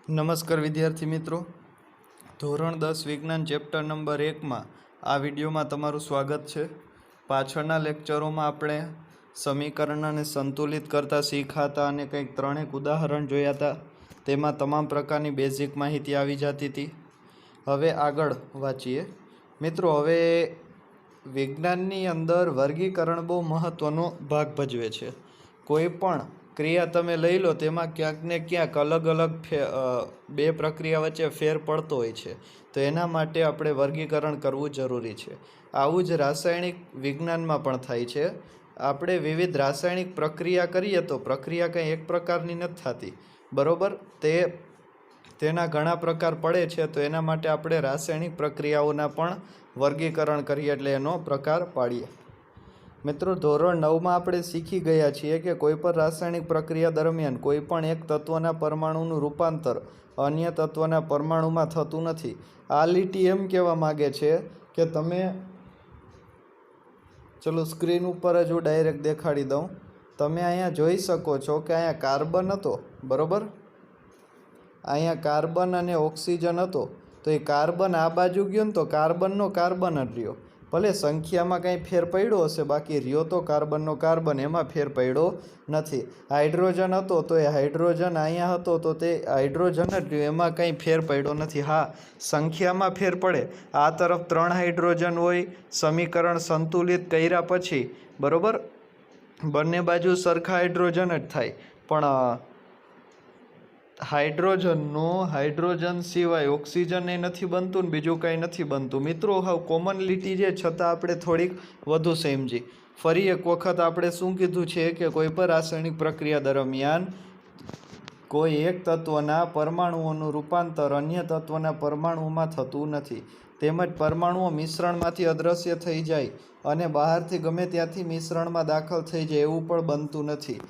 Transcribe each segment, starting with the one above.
નમસ્કાર વિદ્યાર્થી મિત્રો, ધોરણ 10 વિજ્ઞાન ચેપ્ટર નંબર 1માં આ વિડીયોમાં તમારું સ્વાગત છે. પાછળના લેક્ચરોમાં આપણે સમીકરણને સંતુલિત કરતા શીખ્યા હતા અને કંઈક 3 ઉદાહરણ જોયા હતા. તેમાં તમામ પ્રકારની બેઝિક માહિતી આવી જતી હતી. હવે આગળ વાંચીએ મિત્રો. હવે વિજ્ઞાનની અંદર વર્ગીકરણ બહુ મહત્ત્વનો ભાગ ભજવે છે. કોઈ પણ ક્રિયા તમે લઈ લો, તેમાં ક્યાંક ને ક્યાંક અલગ અલગ બે પ્રક્રિયા વચ્ચે ફેર પડતો હોય છે. તો એના માટે આપણે વર્ગીકરણ કરવું જરૂરી છે. આવું જ રાસાયણિક વિજ્ઞાનમાં પણ થાય છે. આપણે વિવિધ રાસાયણિક પ્રક્રિયા કરીએ તો પ્રક્રિયા કંઈ એક પ્રકારની નથી થતી, બરાબર? તેના ઘણા પ્રકાર પડે છે. તો એના માટે આપણે રાસાયણિક પ્રક્રિયાઓના પણ વર્ગીકરણ કરીએ, એટલે એનો પ્રકાર પાડીએ. મિત્રો, ધોરણ 9માં આપણે શીખી ગયા છીએ કે કોઈ પણ રાસાયણિક પ્રક્રિયા દરમિયાન કોઈ પણ એક તત્વના પરમાણુનું રૂપાંતર અન્ય તત્વના પરમાણુમાં થતું નથી. આ લીટી એમ કહેવા માગે છે કે તમે, ચલો સ્ક્રીન ઉપર જ હું ડાયરેક્ટ દેખાડી દઉં. તમે અહીંયા જોઈ શકો છો કે અહીંયા કાર્બન હતો, બરાબર? અહીંયા કાર્બન અને ઓક્સિજન હતો. તો એ કાર્બન આ બાજુ ગયો ને તો કાર્બનનો કાર્બન જ રહ્યો. ભલે સંખ્યામાં કંઈ ફેર પડ્યો હશે, બાકી રહ્યો તો કાર્બનનો કાર્બન, એમાં ફેર પડ્યો નથી. હાઇડ્રોજન હતો તો એ હાઇડ્રોજન અહીંયા હતો તો તે હાઇડ્રોજન જ રહ્યો, એમાં કંઈ ફેર પડ્યો નથી. હા, સંખ્યામાં ફેર પડે. આ તરફ 3 હાઇડ્રોજન હોય, સમીકરણ સંતુલિત કર્યા પછી, બરાબર, બંને બાજુ સરખા હાઇડ્રોજન જ થાય. પણ હાઇડ્રોજન સિવાય ઓક્સિજન એ નથી બનતું ને બીજું કંઈ નથી બનતું. મિત્રો, હવે કોમનલિટી છે, છતાં આપણે થોડીક વધુ સમજી. ફરી એક વખત આપણે શું કીધું છે કે કોઈ પણ રાસાયણિક પ્રક્રિયા દરમિયાન કોઈ એક તત્વના પરમાણુઓનું રૂપાંતર અન્ય તત્વના પરમાણુઓમાં થતું નથી. તેમજ પરમાણુઓ મિશ્રણમાંથી અદૃશ્ય થઈ જાય અને બહારથી ગમે ત્યાંથી મિશ્રણમાં દાખલ થઈ જાય એવું પણ બનતું નથી.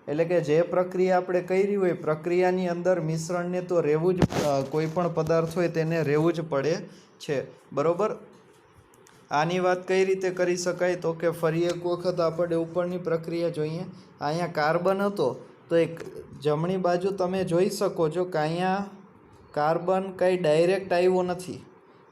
એટલે કે જે પ્રક્રિયા આપણે કરી હોય, પ્રક્રિયાની અંદર મિશ્રણને તો રહેવું જ, કોઈ પણ પદાર્થ હોય તેને રહેવું જ પડે છે, બરાબર? આની વાત કઈ રીતે કરી શકાય? તો કે ફરી એક વખત આપણે ઉપરની પ્રક્રિયા જોઈએ. અહીંયા કાર્બન હતો તો એક જમણી બાજુ તમે જોઈ શકો છો કે અહીંયા કાર્બન કંઈ ડાયરેક્ટ આવ્યો નથી,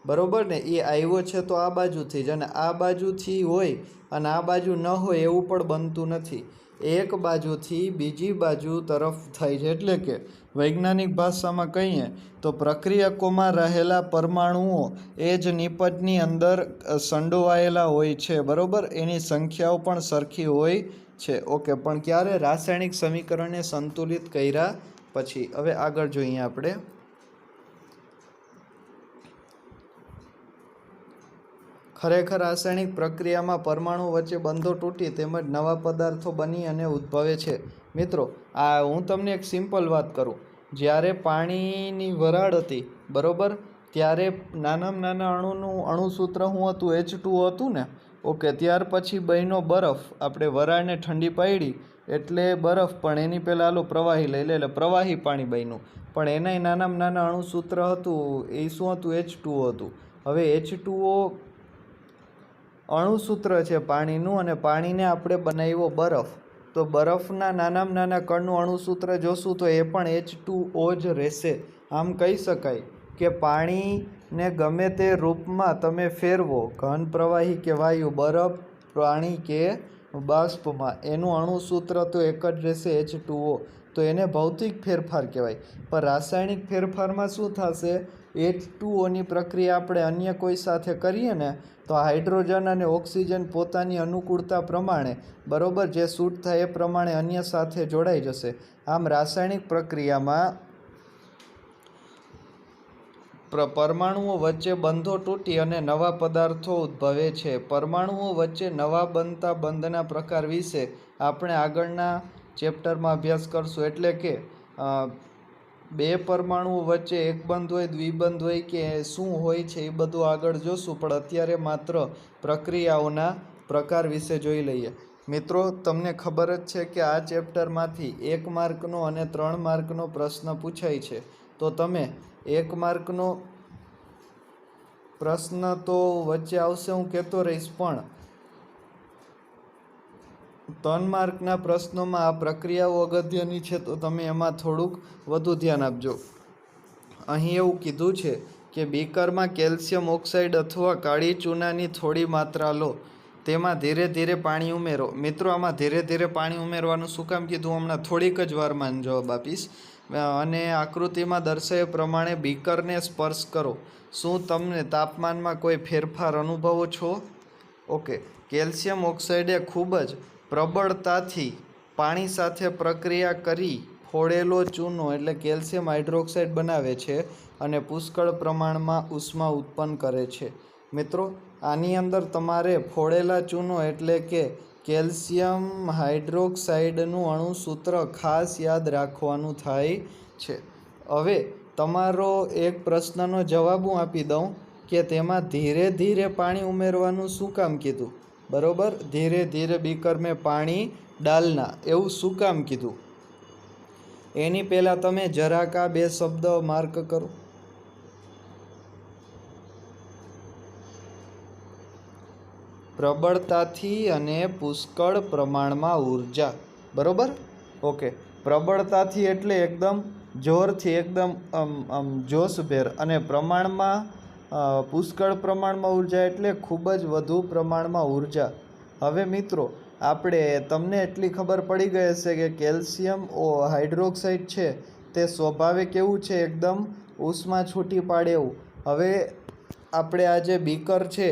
બરાબર ને? એ આવ્યો છે તો આ બાજુથી જ, અને આ બાજુથી હોય અને આ બાજુ ન હોય એવું પણ બનતું નથી. એક બાજુથી બીજી બાજુ તરફ થાય છે. એટલે કે વૈજ્ઞાનિક ભાષામાં કહીએ તો પ્રક્રિયકોમાં રહેલા પરમાણુઓ એ જ નિપજની અંદર સંડોવાયેલા હોય છે, બરાબર? એની સંખ્યાઓ પણ સરખી હોય છે. ઓકે, પણ ક્યારે? રાસાયણિક સમીકરણને સંતુલિત કર્યા પછી. હવે આગળ જોઈએ આપણે. ખરેખર રાસાયણિક પ્રક્રિયામાં પરમાણુ વચ્ચે બંધો તૂટી તેમજ નવા પદાર્થો બની અને ઉદ્ભવે છે. મિત્રો, હું તમને એક સિમ્પલ વાત કરું. જ્યારે પાણીની વરાળ હતી, બરાબર, ત્યારે નાનામાં નાના અણુનું અણુસૂત્ર શું હતું? H2O હતું ને? ઓકે, ત્યાર પછી બન્યો બરફ. આપણે વરાળને ઠંડી પાડી એટલે બરફ, પણ એની પહેલાં આલો પ્રવાહી લઈ લે, એટલે પ્રવાહી પાણી બન્યું. પણ એનાય નાનામાં નાના અણુસૂત્ર હતું, એ શું હતું? H2O હતું. હવે H2O અણુસૂત્ર છે પાણીનું, અને પાણીને આપણે બનાવ્યો બરફ. તો બરફના નાનામાં નાના કણનું અણુસૂત્ર જોશું તો એ પણ H2O જ રહેશે. આમ કહી શકાય કે પાણીને ગમે તે રૂપમાં તમે ફેરવો, ઘન, પ્રવાહી કે વાયુ, બરફ, પાણી કે બાષ્પમાં, એનું અણુસૂત્ર તો એક જ રહેશે, H2O. તો એને ભૌતિક ફેરફાર કહેવાય. પણ રાસાયણિક ફેરફારમાં શું થશે? H2Oની પ્રક્રિયા આપણે અન્ય કોઈ સાથે કરીએ ને તો હાઇડ્રોજન અને ઓક્સિજન પોતાની અનુકૂળતા પ્રમાણે, બરાબર, જે સૂટ થાય એ પ્રમાણે અન્ય સાથે જોડાઈ જશે. આમ રાસાયણિક પ્રક્રિયામાં પરમાણુઓ વચ્ચે બંધો તૂટી અને નવા પદાર્થો ઉદ્ભવે છે. પરમાણુઓ વચ્ચે નવા બનતા બંધના પ્રકાર વિશે આપણે આગળના ચેપ્ટરમાં અભ્યાસ કરશું. એટલે કે બે પરમાણુઓ વચ્ચે એક બંધ હોય, દ્વિબંધ હોય કે શું હોય છે, એ બધું આગળ જોશું. પણ અત્યારે માત્ર પ્રક્રિયાઓના પ્રકાર વિશે જોઈ લઈએ. મિત્રો, તમને ખબર જ છે કે આ ચેપ્ટરમાંથી 1 માર્કનો અને 3 માર્કનો પ્રશ્ન પૂછાય છે. તો તમે 1 માર્કનો પ્રશ્ન તો વચ્ચે આવશે, હું કહેતો રહીશ, પણ 3 માર્કના પ્રશ્નોમાં આ પ્રક્રિયાઓ અગત્યની છે, તો તમે એમાં થોડુંક વધુ ધ્યાન આપજો. અહીં એવું કીધું છે કે બીકરમાં કેલ્શિયમ ઓક્સાઇડ અથવા કાળી ચૂનાની થોડી માત્રા લો, તેમાં ધીરે ધીરે પાણી ઉમેરો. મિત્રો, આમાં ધીરે ધીરે પાણી ઉમેરવાનું શું કામ કીધું હમણાં થોડીક જ વારમાં જવાબ આપીશ. અને આકૃતિમાં દર્શાવ્યા પ્રમાણે બીકરને સ્પર્શ કરો. શું તમને તાપમાનમાં કોઈ ફેરફાર અનુભવો છો? ઓકે. કેલ્શિયમ ઓક્સાઇડે ખૂબ જ પ્રબળતાથી પાણી સાથે પ્રક્રિયા કરી ફોડેલો ચૂનો એટલે કેલ્શિયમ હાઇડ્રોક્સાઇડ બનાવે છે અને પુષ્કળ પ્રમાણમાં ઉષ્મા ઉત્પન્ન કરે છે. મિત્રો, આની અંદર તમારે ફોડેલા ચૂનો એટલે કે કેલ્શિયમ હાઇડ્રોક્સાઇડનું અણુસૂત્ર ખાસ યાદ રાખવાનું થાય છે. હવે તમારો એક પ્રશ્નનો જવાબ હું આપી દઉં કે તેમાં ધીરે ધીરે પાણી ઉમેરવાનું શું કામ કીધું? બરોબર, ધીરે ધીરે બીકર મેં પાણી ડાલના એવું શું કામ કીધું? એની પહેલાં તમે જરાક આ 2 શબ્દ માર્ક કરો. પ્રબળતાથી અને પુષ્કળ પ્રમાણમાં ઉર્જા. બરોબર? ઓકે. પ્રબળતાથી એટલે એકદમ જોરથી, એકદમ જોશભેર, અને પ્રમાણમાં પુષ્કળ પ્રમાણમાં ઉર્જા એટલે ખૂબ જ વધુ પ્રમાણમાં ઉર્જા. હવે મિત્રો, આપણે તમને એટલી ખબર પડી ગઈ હશે કે કેલ્શિયમ હાઇડ્રોક્સાઇડ છે તે સ્વાભાવિક એવું છે, એકદમ ઉષ્મા છૂટી પાડે એવું. હવે આપણે આ જે બીકર છે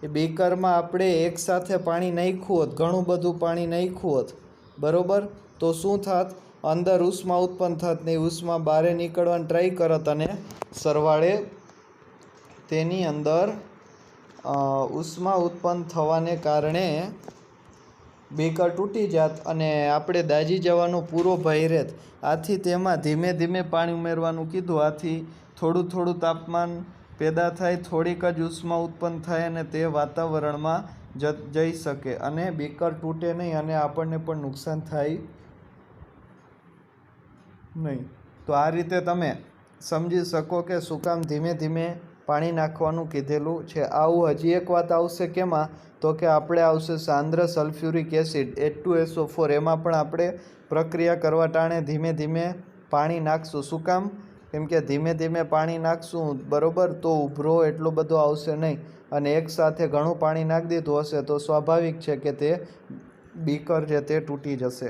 એ બીકરમાં આપણે એકસાથે પાણી નાખ્યું હોત, ઘણું બધું પાણી નાખ્યું હોત, બરોબર, તો શું થાત? અંદર ઉષ્મા ઉત્પન્ન થાત ને ઉષ્મા બહાર નીકળવાની ટ્રાય કરત અને સરવાળે તેની અંદર ઉષ્મા ઉત્પન્ન થવાને કારણે બીકર તૂટી જાત અને આપણે દાઝી જવાનો પૂરો ભય રહેત. આથી તેમાં ધીમે ધીમે પાણી ઉમેરવાનું કીધું. આથી થોડું થોડું તાપમાન પેદા થાય, થોડીક જ ઉષ્મા ઉત્પન્ન થાય અને તે વાતાવરણમાં જઈ શકે અને બીકર તૂટે નહીં અને આપણને પણ નુકસાન થાય નહીં. તો આ રીતે તમે સમજી શકો કે શું કામ ધીમે ધીમે પાણી નાખવાનું કીધેલું છે. આવું હજી એક વાત આવશે કેમાં? તો કે આપણે આવશે સાંદ્ર સલ્ફ્યુરિક એસિડ H2SO4. એમાં પણ આપણે પ્રક્રિયા કરવા ટાણે ધીમે ધીમે પાણી નાખશું. શું કામ? કેમ કે ધીમે ધીમે પાણી નાખશું, બરોબર, તો ઉભરો એટલો બધો આવશે નહીં. અને એકસાથે ઘણું પાણી નાખી દીધું હશે તો સ્વાભાવિક છે કે તે બીકર છે તે તૂટી જશે.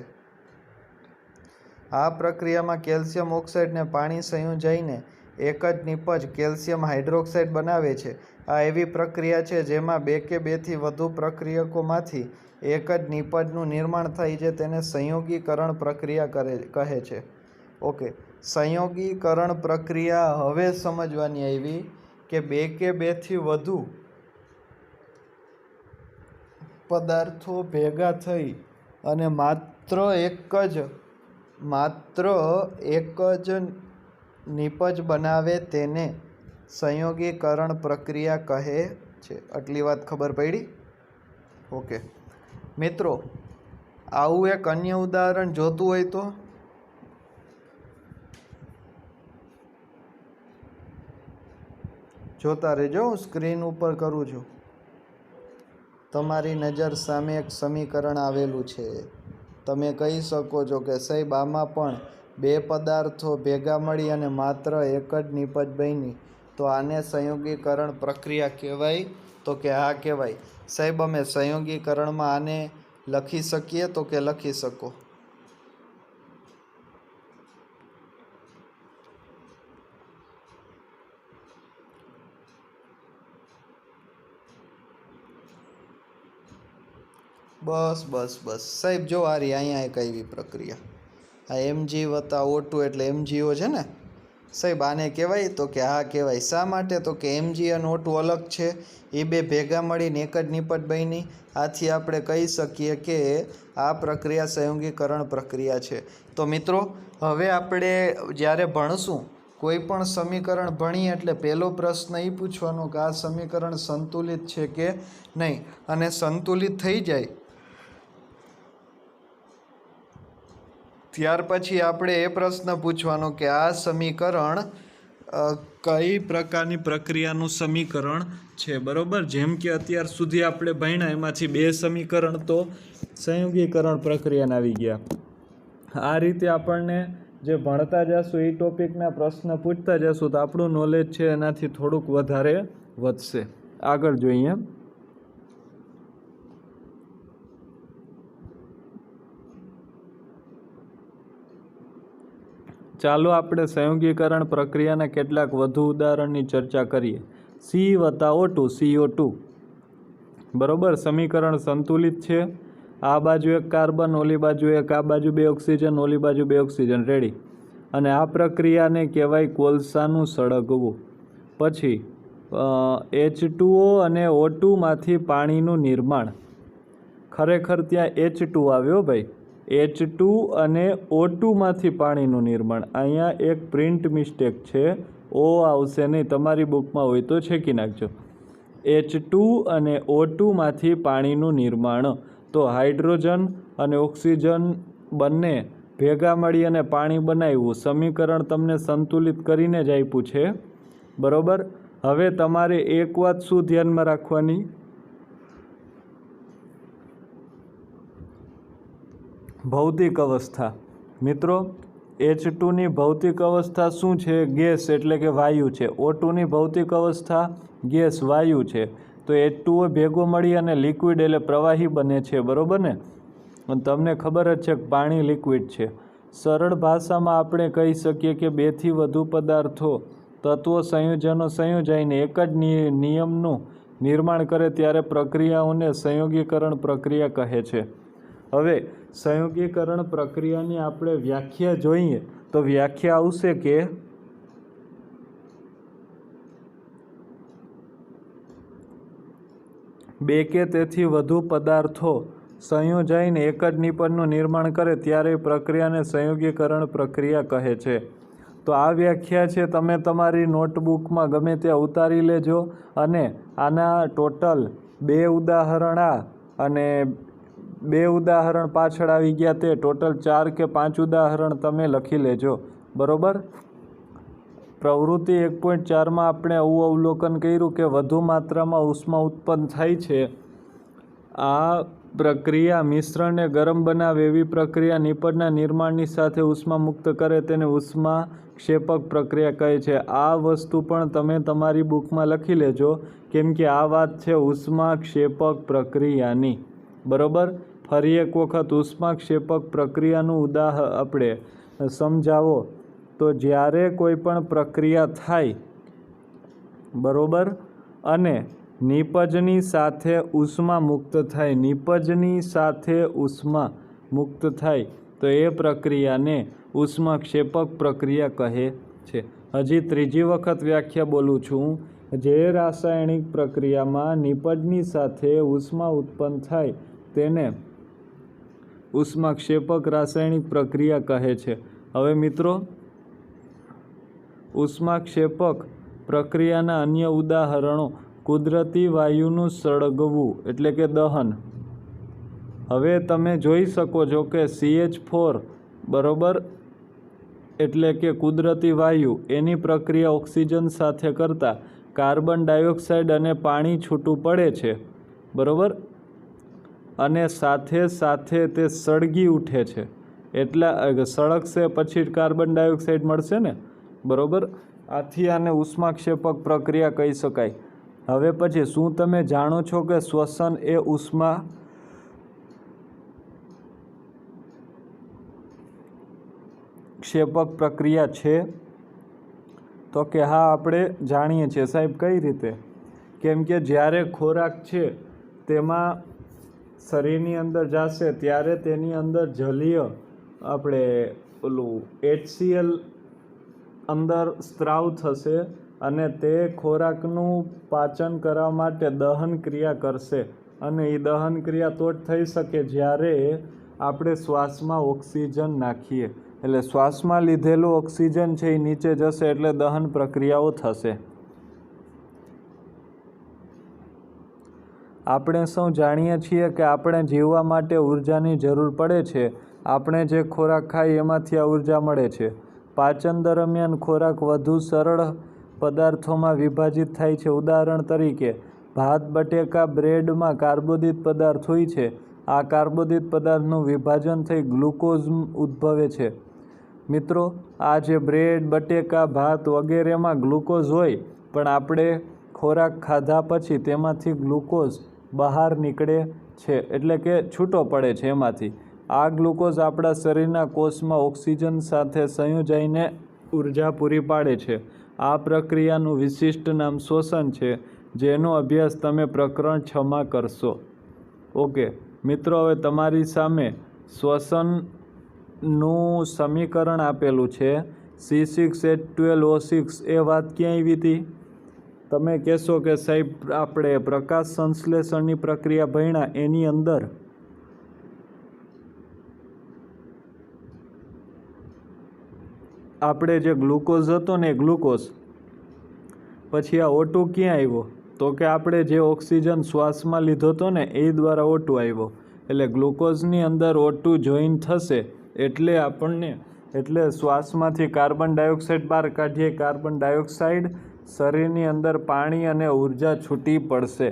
આ પ્રક્રિયામાં કેલ્શિયમ ઓક્સાઇડને પાણી સંયોજાઈને એક જ નીપજ કેલ્શિયમ હાઇડ્રોક્સાઇડ બનાવે છે. આ એવી પ્રક્રિયા છે જેમાં 2 કે 2 થી વધુ પ્રક્રિયકોમાંથી એક જ નીપજનું નિર્માણ થાય છે. તેને સંયોગીકરણ પ્રક્રિયા કહે છે. ઓકે. સંયોગીકરણ પ્રક્રિયા હવે સમજવાની આવી કે 2 કે 2 થી વધુ પદાર્થો ભેગા થઈ અને માત્ર એક જ નીપજ બનાવે તેને સંયોગીકરણ પ્રક્રિયા કહે છે. આટલી વાત ખબર પડી? ઓકે. મિત્રો, આવું એક અન્ય ઉદાહરણ જોતું હોય તો જોતા રહેજો. હું સ્ક્રીન ઉપર કરું છું, તમારી નજર સામે એક સમીકરણ આવેલું છે. તમે કહી શકો છો કે સાહેબ આમાં પણ 2 પદાર્થો ભેગા મળી અને માત્ર એક જ નીપજ બની, તો આને સંયોગીકરણ પ્રક્રિયા કહેવાય? તો કે હા કહેવાય. સાહેબ અમે સંયોગીકરણમાં આને લખી શકીએ? તો કે લખી શકો. બસ સાહેબ, જો આ રહી અહીંયા એક આવી પ્રક્રિયા. આ Mg+O2 એટલે MgO છે ને સાહેબ, આને કહેવાય? તો કે હા કહેવાય. શા માટે? તો કે Mg અને O2 અલગ છે, એ 2 ભેગા મળીને એક જ નીપજ બની. આથી આપણે કહી શકીએ કે આ પ્રક્રિયા સંયોગીકરણ પ્રક્રિયા છે. તો મિત્રો, હવે આપણે જ્યારે ભણશું કોઈ પણ સમીકરણ ભણીએ એટલે પહેલો પ્રશ્ન એ પૂછવાનો કે આ સમીકરણ સંતુલિત છે કે નહીં, અને સંતુલિત થઈ જાય ત્યાર પછી આપણે એ પ્રશ્ન પૂછવાનો કે આ સમીકરણ કઈ પ્રકારની પ્રક્રિયાનું સમીકરણ છે, બરોબર. જેમ કે અત્યાર સુધી આપણે ભણ્યા એમાંથી 2 સમીકરણ તો સંયોગીકરણ પ્રક્રિયાના આવી ગયા. આ રીતે આપણને જે ભણતા જશું એ ટોપિકના પ્રશ્ન પૂછતા જશું તો આપણું નોલેજ છે એનાથી થોડુંક વધારે વધશે. આગળ જોઈએ. ચાલો આપણે સંયોગીકરણ પ્રક્રિયાના કેટલાક વધુ ઉદાહરણની ચર્ચા કરીએ. C+O2 CO2, બરોબર. સમીકરણ સંતુલિત છે. આ બાજુ એક કાર્બન, ઓલી બાજુ એક, આ બાજુ 2 ઓક્સિજન, ઓલી બાજુ 2 ઓક્સિજન, રેડી. અને આ પ્રક્રિયાને કહેવાય કોલસાનું સળગવું. પછી H2O અને O2 માંથી પાણીનું નિર્માણ. ખરેખર ત્યાં H2 આવ્યો ભાઈ. H2 અને O2 માંથી પાણીનું નિર્માણ. અહીંયા એક પ્રિન્ટ મિસ્ટેક છે, O આવશે નહીં. તમારી બુકમાં હોય તો છેકી નાખજો. H2 અને O2 માંથી પાણીનું નિર્માણ. તો હાઇડ્રોજન અને ઓક્સિજન બંને ભેગા મળી અને પાણી બનાવ્યું. સમીકરણ તમને સંતુલિત કરીને જ આપ્યું છે, બરોબર. હવે તમારે એક વાત શું ધ્યાનમાં રાખવાની, ભૌતિક અવસ્થા. મિત્રો, H2ની ભૌતિક અવસ્થા શું છે? ગેસ એટલે કે વાયુ છે. O2ની ભૌતિક અવસ્થા ગેસ વાયુ છે. તો H2O ભેગો મળી અને લિક્વિડ એટલે પ્રવાહી બને છે, બરોબર ને. અને તમને ખબર જ છે કે પાણી લિક્વિડ છે. સરળ ભાષામાં આપણે કહી શકીએ કે 2 થી વધુ પદાર્થો તત્વો સંયોજનો સંયોજાઈને એક જ નિયમનું નિર્માણ કરે ત્યારે પ્રક્રિયાઓને સંયોગીકરણ પ્રક્રિયા કહે છે. હવે સંયોગીકરણ પ્રક્રિયાની આપણે વ્યાખ્યા જોઈએ તો વ્યાખ્યા આવશે કે બે કે તેથી વધુ પદાર્થો સંયોજાઈને એક જ નિપજનું નિર્માણ કરે ત્યારે પ્રક્રિયાને સંયોગીકરણ પ્રક્રિયા કહે છે. તો આ વ્યાખ્યા છે, તમે તમારી નોટબુકમાં ગમે ત્યાં ઉતારી લેજો અને આના ટોટલ 2 ઉદાહરણ આ અને 2 ઉદાહરણ પાછળ આવી ગયા તે ટોટલ 4 કે 5 ઉદાહરણ તમે લખી લેજો, બરોબર. પ્રવૃત્તિ 1.4માં આપણે આવું અવલોકન કર્યું કે વધુ માત્રામાં ઉષ્મા ઉત્પન્ન થાય છે. આ પ્રક્રિયા મિશ્રણને ગરમ બનાવે એવી પ્રક્રિયા નિપજના નિર્માણની સાથે ઉષ્મા મુક્ત કરે તેને ઉષ્મા ક્ષેપક પ્રક્રિયા કહે છે. આ વસ્તુ પણ તમે તમારી બુકમાં લખી લેજો કેમ કે આ વાત છે ઉષ્મા ક્ષેપક પ્રક્રિયાની, બરોબર. ફરી એક વખત ઉષ્મા ક્ષેપક પ્રક્રિયાનું ઉદાહરણ આપણે સમજાવો તો જ્યારે કોઈ પણ પ્રક્રિયા થાય, બરોબર, અને નિપજની સાથે ઉષ્મા મુક્ત થાય, નિપજની સાથે ઉષ્મા મુક્ત થાય તો એ પ્રક્રિયાને ઉષ્મા ક્ષેપક પ્રક્રિયા કહે છે. હજી ત્રીજી વખત વ્યાખ્યા બોલું છું. જે રાસાયણિક પ્રક્રિયામાં નિપજની સાથે ઉષ્મા ઉત્પન્ન થાય તેને ઉષ્મા ક્ષેપક રાસાયણિક પ્રક્રિયા કહે છે. હવે મિત્રો, ઉષ્મા ક્ષેપક પ્રક્રિયાના અન્ય ઉદાહરણો કુદરતી વાયુનું સળગવું એટલે કે દહન. હવે તમે જોઈ શકો છો કે CH4, બરોબર, એટલે કે કુદરતી વાયુ, એની પ્રક્રિયા ઓક્સિજન સાથે કરતાં કાર્બન ડાયોક્સાઇડ અને પાણી છૂટું પડે છે, બરોબર, અને સાથે સાથે તે સળગી ઉઠે છે. એટલા સળગશે પછી કાર્બન ડાયોક્સાઇડ મળશે ને, બરોબર. આથી આને ઉષ્માક્ષેપક પ્રક્રિયા કહી શકાય. હવે પછી શું તમે જાણો છો કે શ્વસન એ ઉષ્મા ક્ષેપક પ્રક્રિયા છે? તો કે હા, આપણે જાણીએ છીએ સાહેબ. કઈ રીતે? કેમ કે જ્યારે ખોરાક છે તેમાં શરીરની અંદર જશે ત્યારે તેની અંદર જલીય આપણે ઓલું HCl અંદર સ્ત્રાવ થશે અને તે ખોરાકનું પાચન કરવા માટે દહન ક્રિયા કરશે અને એ દહન ક્રિયા તો જ થઈ શકે જ્યારે આપણે શ્વાસમાં ઓક્સિજન નાખીએ. એટલે શ્વાસમાં લીધેલું ઓક્સિજન છે એ નીચે જશે એટલે દહન પ્રક્રિયાઓ થશે. આપણે સૌ જાણીએ છીએ કે આપણે જીવવા માટે ઉર્જાની જરૂર પડે છે. આપણે જે ખોરાક ખાઈએ એમાંથી આ ઉર્જા મળે છે. પાચન દરમિયાન ખોરાક વધુ સરળ પદાર્થોમાં વિભાજિત થાય છે. ઉદાહરણ તરીકે ભાત, બટેકા, બ્રેડમાં કાર્બોદિત પદાર્થ હોય છે. આ કાર્બોદિત પદાર્થનું વિભાજન થઈ ગ્લુકોઝ ઉદ્ભવે છે. મિત્રો, આ જે બ્રેડ, બટેકા, ભાત વગેરેમાં ગ્લુકોઝ હોય, પણ આપણે ખોરાક ખાધા પછી તેમાંથી ગ્લુકોઝ બહાર નીકળે છે, એટલે કે છૂટો પડે છે એમાંથી. આ ગ્લુકોઝ આપણા શરીરના કોષમાં ઓક્સિજન સાથે સંયોજાઈને ઉર્જા પૂરી પાડે છે. આ પ્રક્રિયાનું વિશિષ્ટ નામ શ્વસન છે, જેનો અભ્યાસ તમે પ્રકરણ 6 માં કરશો. ઓકે મિત્રો, હવે તમારી સામે શ્વસનનું સમીકરણ આપેલું છે C6H12O6. એ વાત ક્યાં આવી હતી? તમે કહેશો કે સાહેબ આપણે પ્રકાશ સંશ્લેષણની પ્રક્રિયા ભણ્યા એની અંદર આપણે જે ગ્લુકોઝ હતો ને એ ગ્લુકોઝ પછી આ O2 ક્યાં આવ્યો? તો કે આપણે જે ઓક્સિજન શ્વાસમાં લીધો હતો ને એ દ્વારા O2 આવ્યો. એટલે ગ્લુકોઝની અંદર O2 જોઈન થશે એટલે શ્વાસમાંથી કાર્બન ડાયોક્સાઇડ બહાર કાઢીએ. કાર્બન ડાયોક્સાઇડ શરીરની અંદર પાણી અને ઉર્જા છૂટી પડશે.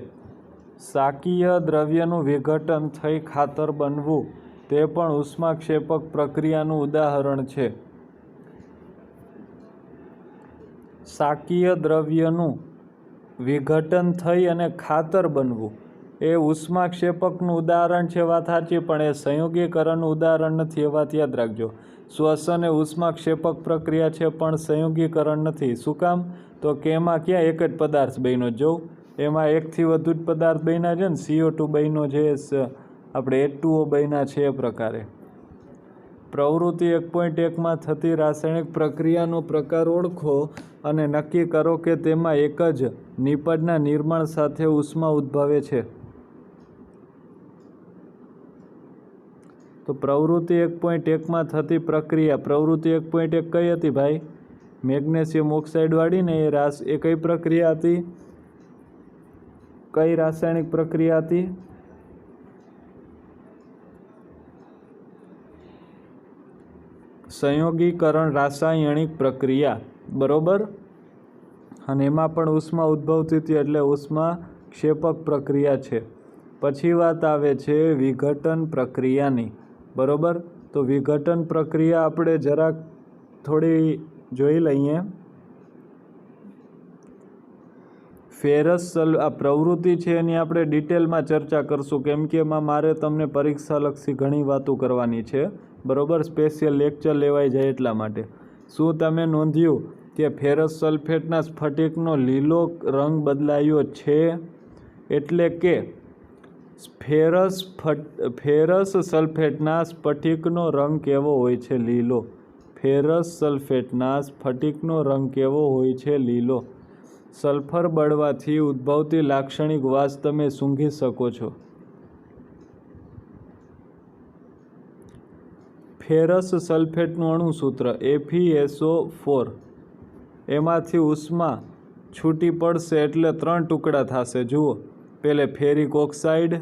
શાકીય દ્રવ્યનું વિઘટન થઈ ખાતર બનવું તે પણ ઉષ્માક્ષેપક પ્રક્રિયાનું ઉદાહરણ છે. શાકીય દ્રવ્યનું વિઘટન થઈ અને ખાતર બનવું એ ઉષ્માક્ષેપકનું ઉદાહરણ છે. વાત સાચી, પણ એ સંયોગીકરણનું ઉદાહરણ નથી, એ વાત યાદ રાખજો. શ્વસન એ ઉષ્માક્ષેપક પ્રક્રિયા છે, પણ સંયોગીકરણ નથી. શું કામ? તો કે એમાં ક્યાં એક જ પદાર્થ બન્યો? જોઉં એમાં એકથી વધુ જ પદાર્થ બન્યા છે ને. CO2 બન્યો છે, આપણે H2O બન્યા છે. એ પ્રકારે પ્રવૃત્તિ 1.1 માં થતી રાસાયણિક પ્રક્રિયાનો પ્રકાર ઓળખો અને નક્કી કરો કે તેમાં એક જ નિપજના નિર્માણ સાથે ઉષ્મા ઉદ્ભવે છે. તો પ્રવૃત્તિ 1.1 માં થતી પ્રક્રિયા, પ્રવૃત્તિ 1.1 કઈ હતી ભાઈ? મેગ્નેશિયમ ઓક્સાઇડ વાળી ને એ કઈ પ્રક્રિયા હતી? કઈ રાસાયણિક પ્રક્રિયા હતી? સંયોગીકરણ રાસાયણિક પ્રક્રિયા, બરોબર. અને એમાં પણ ઉષ્મા ઉદ્ભવતી હતી, એટલે ઉષ્મા ક્ષેપક પ્રક્રિયા છે. પછી વાત આવે છે વિઘટન પ્રક્રિયાની, બરોબર. તો વિઘટન પ્રક્રિયા આપણે જરાક થોડી જોઈ લઈએ. આ પ્રવૃત્તિ છે એની આપણે ડિટેલમાં ચર્ચા કરશું, કેમ કે એમાં મારે તમને પરીક્ષાલક્ષી ઘણી વાતો કરવાની છે, બરોબર. સ્પેશિયલ લેક્ચર લેવાઈ જાય એટલા માટે. શું તમે નોંધ્યું કે ફેરસ સલ્ફેટના સ્ફટિકનો લીલો રંગ બદલાયો છે? એટલે કે ફેરસ સલ્ફેટના સ્ફટિકનો રંગ કેવો હોય છે? લીલો. ફેરસ સલ્ફેટના સ્ફટિકનો રંગ કેવો હોય છે? લીલો. સલ્ફર બળવાથી ઉદ્ભવતી લાક્ષણિક વાસ તમે સૂંઘી શકો છો. ફેરસ સલ્ફેટનું અણુસૂત્ર FeSO4. એમાંથી ઉષ્મા છૂટી પડશે એટલે 3 ટુકડા થશે. જુઓ, પહેલે ફેરિક ઓક્સાઇડ,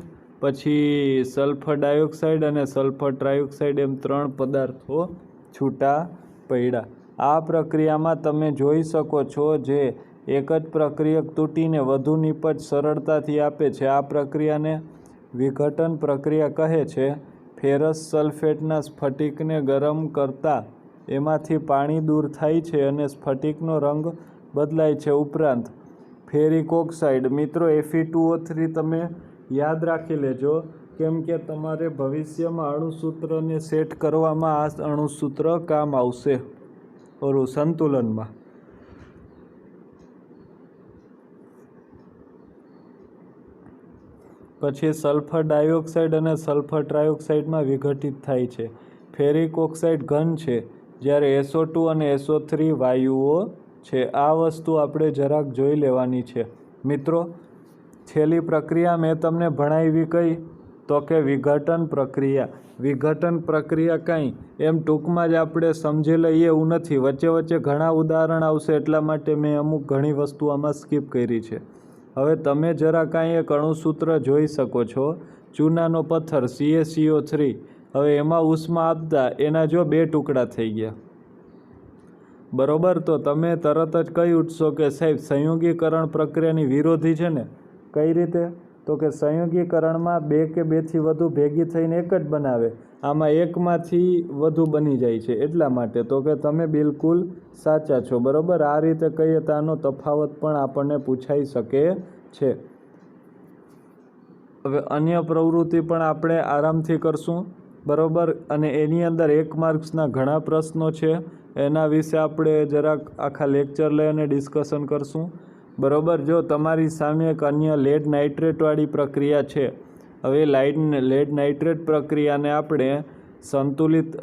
પછી સલ્ફર ડાયોક્સાઇડ અને સલ્ફર ટ્રાયોક્સાઇડ, એમ 3 પદાર્થો છૂટા પડ્યા. આ પ્રક્રિયામાં તમે જોઈ શકો છો જે એક જ પ્રક્રિયક તૂટીને વધુ નિપજ સરળતાથી આપે છે. આ પ્રક્રિયાને વિઘટન પ્રક્રિયા કહે છે. ફેરસ સલ્ફેટના સ્ફટિકને ગરમ કરતાં એમાંથી પાણી દૂર થાય છે અને સ્ફટિકનો રંગ બદલાય છે. ઉપરાંત ફેરિક ઓક્સાઇડ, મિત્રો Fe2O3 તમે યાદ રાખી લેજો, કેમ કે તમારે ભવિષ્યમાં અણુસૂત્રને સેટ કરવામાં આ અણુસૂત્ર કામ આવશે ઓલું સંતુલનમાં. પછી સલ્ફર ડાયોક્સાઇડ અને સલ્ફર ટ્રાયોક્સાઇડમાં વિઘટિત થાય છે. ફેરિક ઓક્સાઇડ ઘન છે, જ્યારે SO2 અને SO3 વાયુઓ છે. આ વસ્તુ આપણે જરાક જોઈ લેવાની છે. મિત્રો, છેલ્લી પ્રક્રિયા મેં તમને ભણાવી કઈ? તો કે વિઘટન પ્રક્રિયા. વિઘટન પ્રક્રિયા કાંઈ એમ ટૂંકમાં જ આપણે સમજી લઈએ એવું નથી. વચ્ચે વચ્ચે ઘણા ઉદાહરણ આવશે, એટલા માટે મેં અમુક ઘણી વસ્તુ આમાં સ્કીપ કરી છે. હવે તમે જરા કાંઈ એક અણુસૂત્ર જોઈ શકો છો. ચૂનાનો પથ્થર CaCO3. હવે એમાં ઉષ્મા આપતા એના જો 2 ટુકડા થઈ ગયા. બરોબર, તો તમે તરત જ કહી ઉઠશો કે સાહેબ સંયોગીકરણ પ્રક્રિયાની વિરોધી છે ને. કઈ રીતે? તો કે સંયોગીકરણમાં બે કે બેથી વધુ ભેગી થઈને એક જ બનાવે, આમાં એકમાંથી વધુ બની જાય છે એટલા માટે. તો કે તમે બિલકુલ સાચા છો. બરોબર, આ રીતે કહીએ તો આનો તફાવત પણ આપણને પૂછાઈ શકે છે. હવે અન્ય પ્રવૃત્તિ પણ આપણે આરામથી કરશું. બરોબર, અને એની અંદર 1 માર્ક્સના ઘણા પ્રશ્નો છે, એના વિશે આપણે જરાક આખા લેક્ચર લઈ અને ડિસ્કશન કરશું. બરોબર, જો તમારી સામે એક અન્ય લેડ નાઇટ્રેટવાળી પ્રક્રિયા છે. હવે લેડ નાઇટ્રેટ પ્રક્રિયાને આપણે સંતુલિત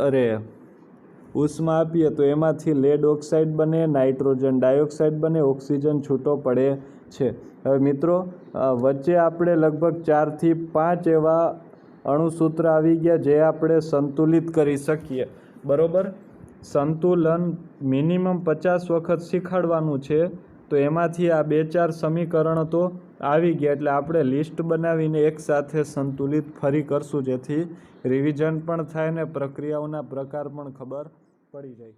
ઉષ્મા આપીએ તો એમાંથી લેડ ઓક્સાઇડ બને, નાઇટ્રોજન ડાયોક્સાઇડ બને, ઓક્સિજન છૂટો પડે છે. હવે મિત્રો, વચ્ચે આપણે લગભગ 4 થી 5 એવા અણુસૂત્ર આવી ગયા જે આપણે સંતુલિત કરી શકીએ. બરોબર, સંતુલન મિનિમમ 50 વખત શીખવાડવાનું છે, તો એમાંથી આ 2-4 સમીકરણ તો આવી ગયા. એટલે આપણે લિસ્ટ બનાવીને એકસાથે સંતુલિત ફરી કરશું, જેથી રિવિઝન પણ થાય ને પ્રક્રિયાઓના પ્રકાર પણ ખબર પડી જાય.